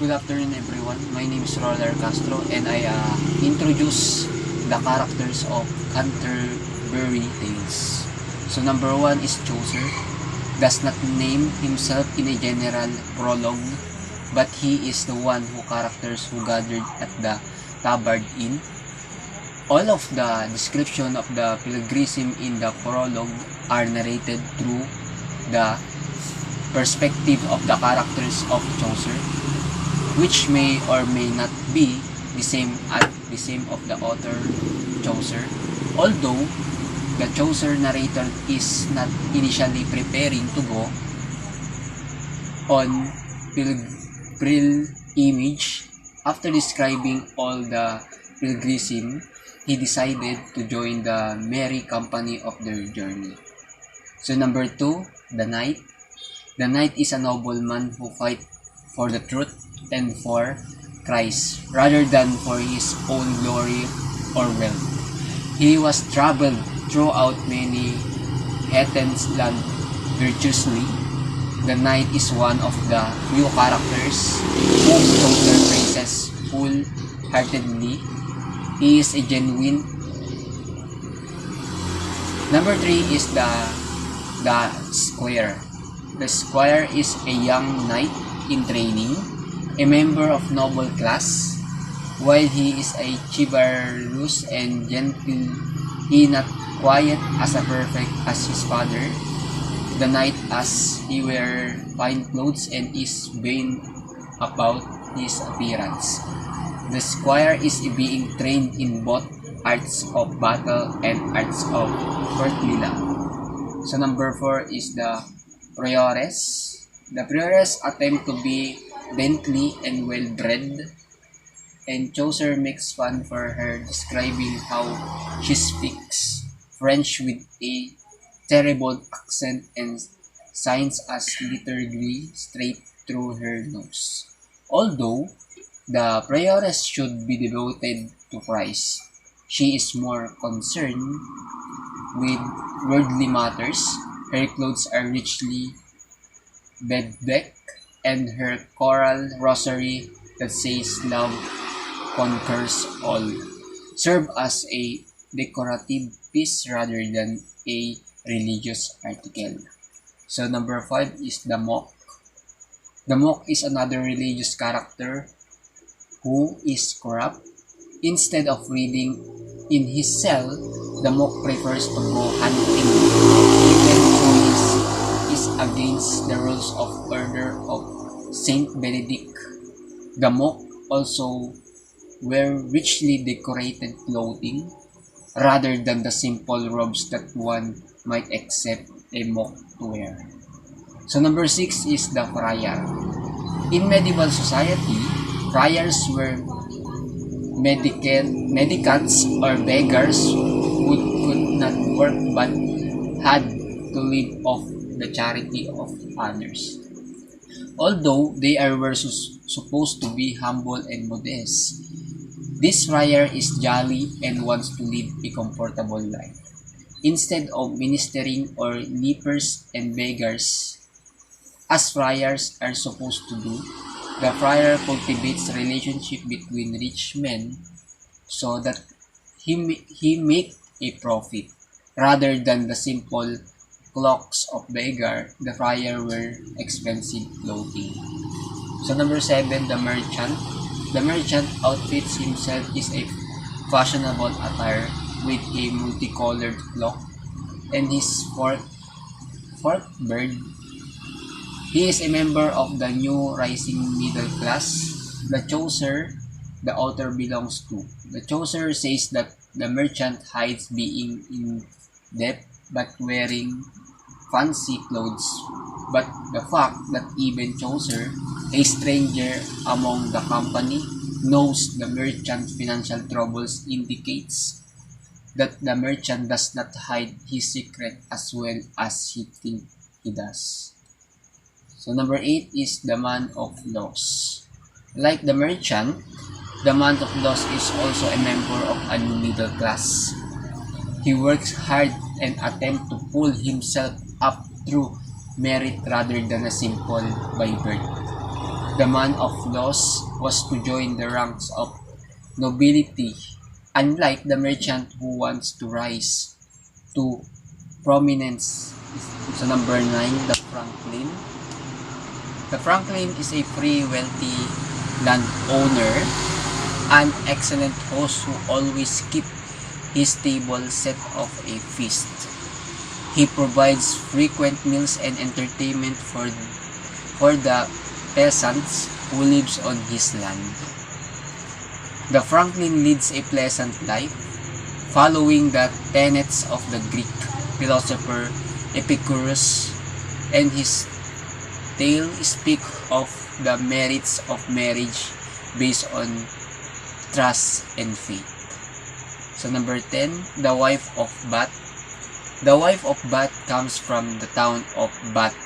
Good afternoon everyone, my name is Roller Castro and I introduce the characters of Canterbury Tales. So number 1 is Chaucer, does not name himself in a general prologue, but he is the one who characters who gathered at the Tabard Inn. All of the description of the pilgrim in the prologue are narrated through the perspective of the characters of Chaucer, which may or may not be the same of the author Chaucer. Although the Chaucer narrator is not initially preparing to go on pilgrimage, after describing all the pilgrim, he decided to join the merry company of their journey. So number 2, the knight. The knight is a nobleman who fights for the truth and for Christ rather than for his own glory or wealth. He was traveled throughout many heathens land virtuously. The knight is one of the few characters whom Chaucer praises full-heartedly. He is a genuine. Number 3 is the squire. The squire is a young knight in training, a member of noble class. While he is a chivalrous and gentle, he not quite as perfect as his father. The knight, as he wear fine clothes and is vain about his appearance. The squire is being trained in both arts of battle and arts of courtly. So number 4 is the prioress. The prioress attempt to be dainty and well-bred, and Chaucer makes fun for her, describing how she speaks French with a terrible accent and signs as liturgy straight through her nose. Although the prioress should be devoted to Christ, she is more concerned with worldly matters. Her clothes are richly bedecked, and her choral rosary that says love conquers all serve as a decorative piece rather than a religious article. So number 5 is the monk. The monk is another religious character who is corrupt. Instead of reading in his cell, the monk prefers to go hunting, even though is against the rules of order of Saint Benedict. The monk also wear richly decorated clothing rather than the simple robes that one might expect a monk to wear. So number 6 is the friar. In medieval society, friars were mendicants or beggars who could not work but had to live off the charity of others. Although they were supposed to be humble and modest, this friar is jolly and wants to live a comfortable life. Instead of ministering or lepers and beggars, as friars are supposed to do, the friar cultivates relationship between rich men so that he make a profit. Rather than the simple cloaks of beggar, the friar wear expensive clothing. So number 7, the merchant. The merchant outfits himself is a fashionable attire with a multicolored cloak and his forked bird. He is a member of the new rising middle class. The Chaucer the author belongs to. The Chaucer says that the merchant hides being in debt but wearing fancy clothes. But the fact that even Chaucer, a stranger among the company, knows the merchant's financial troubles indicates that the merchant does not hide his secret as well as he thinks he does. So number 8 is the man of laws. Like the merchant, the man of laws is also a member of a new middle class. He works hard and attempts to pull himself up through merit rather than a simple by birth. the man of laws was to join the ranks of nobility, unlike the merchant who wants to rise to prominence. So number 9, the Franklin. The Franklin is a free, wealthy landowner, an excellent host who always keeps his table set of a feast. He provides frequent meals and entertainment for the peasants who lives on his land. The Franklin leads a pleasant life, following the tenets of the Greek philosopher Epicurus, and his tale speaks of the merits of marriage based on trust and faith. So number 10, the wife of Bath. The wife of Bath comes from the town of Bath,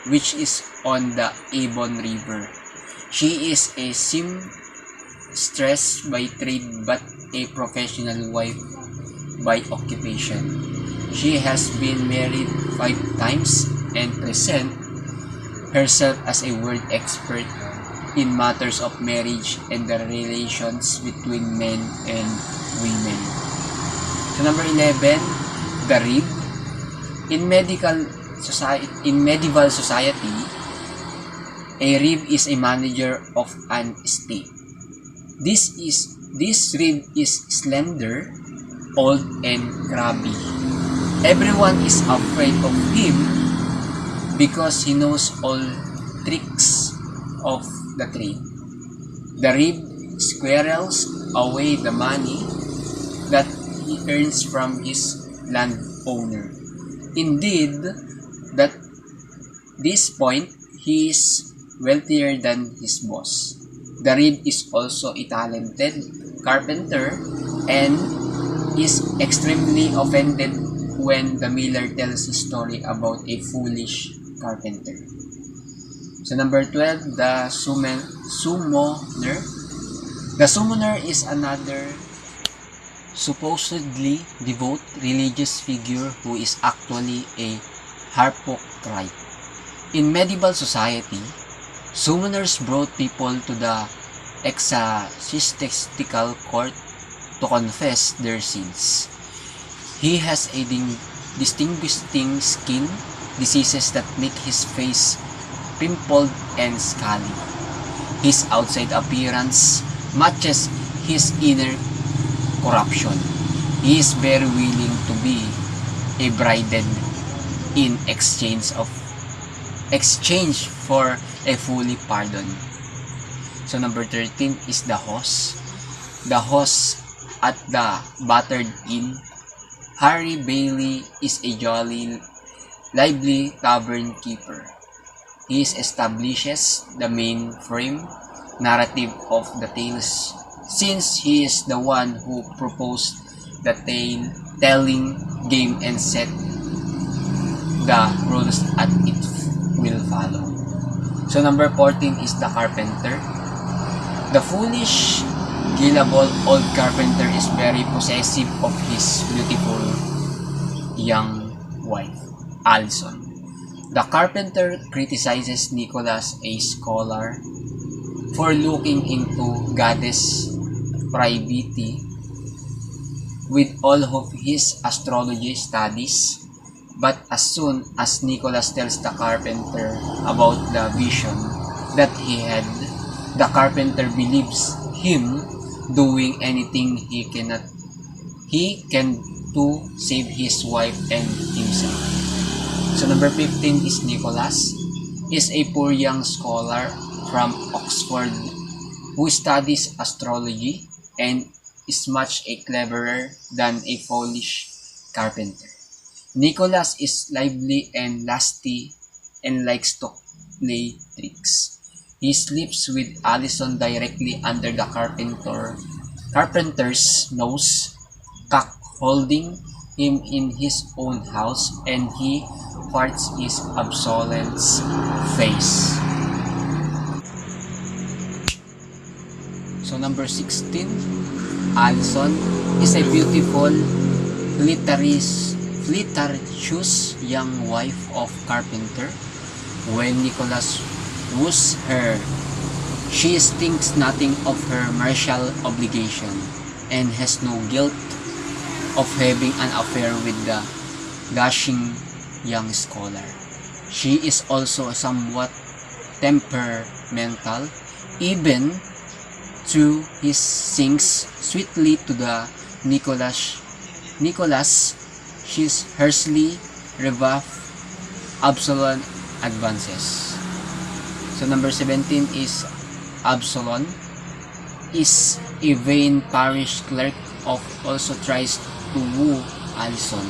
which is on the Avon River. She is a seamstress by trade but a professional wife by occupation. She has been married 5 times and presents herself as a word expert in matters of marriage and the relations between men and women. So number 11, the rib. In medieval society, a rib is a manager of an estate. This rib is slender, old, and crabby. Everyone is afraid of him because he knows all tricks of the trade. The rib squirrels away the money that he earns from his landowner. Indeed, at this point, he is wealthier than his boss. The rib is also a talented carpenter and is extremely offended when the miller tells a story about a foolish carpenter. So number 12, the summoner. The summoner is another supposedly devout religious figure who is actually a hypocrite. In medieval society, summoners brought people to the ecclesiastical court to confess their sins. He has a distinguishing skin diseases that make his face pimpled and scaly. His outside appearance matches his inner corruption. He is very willing to be a brided in exchange for a fully pardon. So number 13 is the host. The host at the battered inn. Harry Bailey is a jolly, lively tavern keeper. He establishes the main frame narrative of the tales, since he is the one who proposed the tale-telling game and set the rules that it will follow. So number 14 is the carpenter. The foolish, gullible old carpenter is very possessive of his beautiful young wife, Alison. The carpenter criticizes Nicholas, a scholar, for looking into goddess privity with all of his astrology studies. But as soon as Nicholas tells the carpenter about the vision that he had, the carpenter believes him doing anything he can to save his wife and himself. So number 15 is Nicholas. He is a poor young scholar from Oxford who studies astrology and is much cleverer than a foolish carpenter. Nicholas is lively and lusty and likes to play tricks. He sleeps with Alison directly under the carpenter's nose, holding him in his own house, and he farts his absolvent's face. So number 16, Alison is a beautiful, flirtatious young wife of carpenter. When Nicholas woos her, She thinks nothing of her martial obligation and has no guilt of having an affair with the dashing young scholar. She is also somewhat temperamental, even though he sings sweetly to the Nicholas, she's hershly rebuffed. Absalom advances. So number 17 is Absalom is a vain parish clerk of also tries to woo Allison.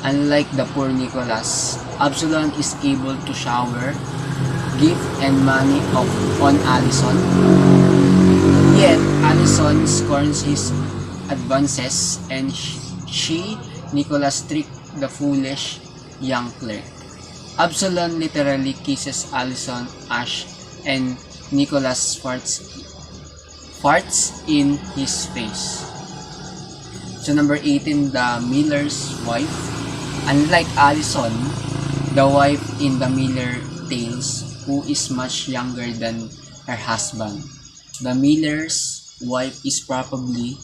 Unlike the poor Nicholas, Absalom is able to shower gift and money on Allison. Yet Allison scorns his advances and she, Nicholas, trick the foolish young clerk. Absalom literally kisses Allison Ash and Nicholas farts in his face. So number 18, the miller's wife. Unlike Allison, the wife in the Miller Tales, who is much younger than her husband, the miller's wife is probably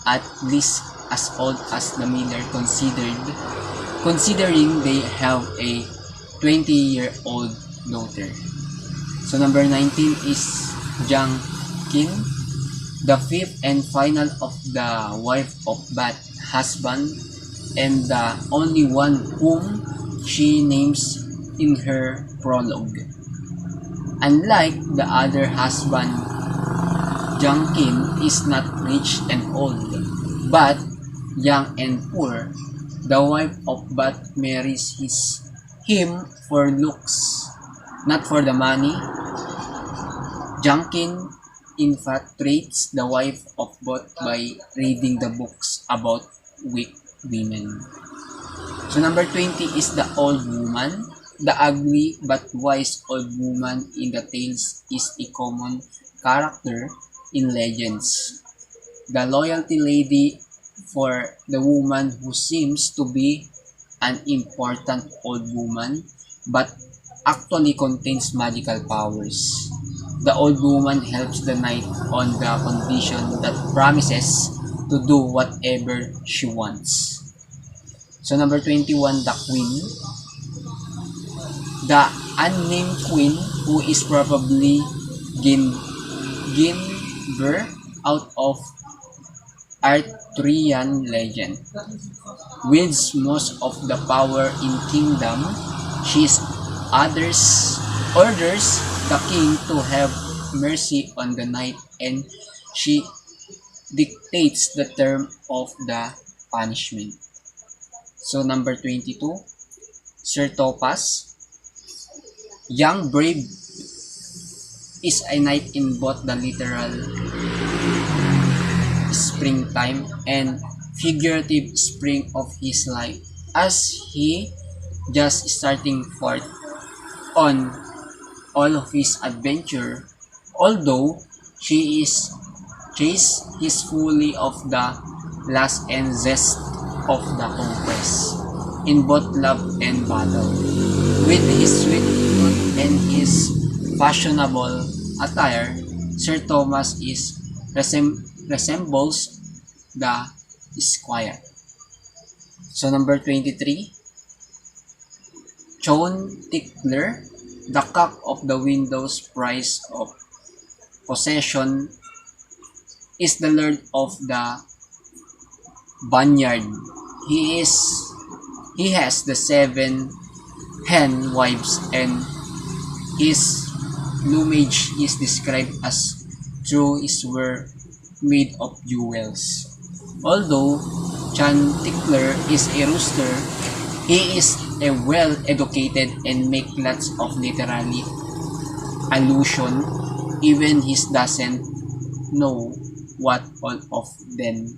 at least as old as the miller considering they have a 20-year-old daughter. So number 19 is Jiang Qin, the fifth and final of the wife of Bat husband and the only one whom she names in her prologue. Unlike the other husband, Jiang Qin is not rich and old, but young and poor. The wife of Bat marries him for looks, not for the money. Jiang Qin infatuates the wife of Bat by reading the books about weak women. So number 20 is the old woman. The ugly but wise old woman in the tales is a common character in legends. The loyalty lady for the woman who seems to be an important old woman but actually contains magical powers. The old woman helps the knight on the condition that promises to do whatever she wants. So number 21, the queen. The unnamed queen, who is probably Guinevere out of Arthurian legend, wields most of the power in kingdom. She orders the king to have mercy on the knight and she dictates the term of the punishment. So number 22, Sir Topaz. Young Brave is a knight in both the literal springtime and figurative spring of his life, as he just starting forth on all of his adventure. Although she is fully of the lust and zest of the conquest in both love and battle. With his sweet tooth and his fashionable attire, Sir Thomas resembles the squire. So number 23, Chon Tickler, the cock of the widow's prize of possession, is the lord of the vineyard. He has the 7 hen wives and his plumage is described as though it were made of jewels. Although Chan Tickler is a rooster, he is a well-educated and make lots of literary allusion. Even he doesn't know what all of them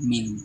mean.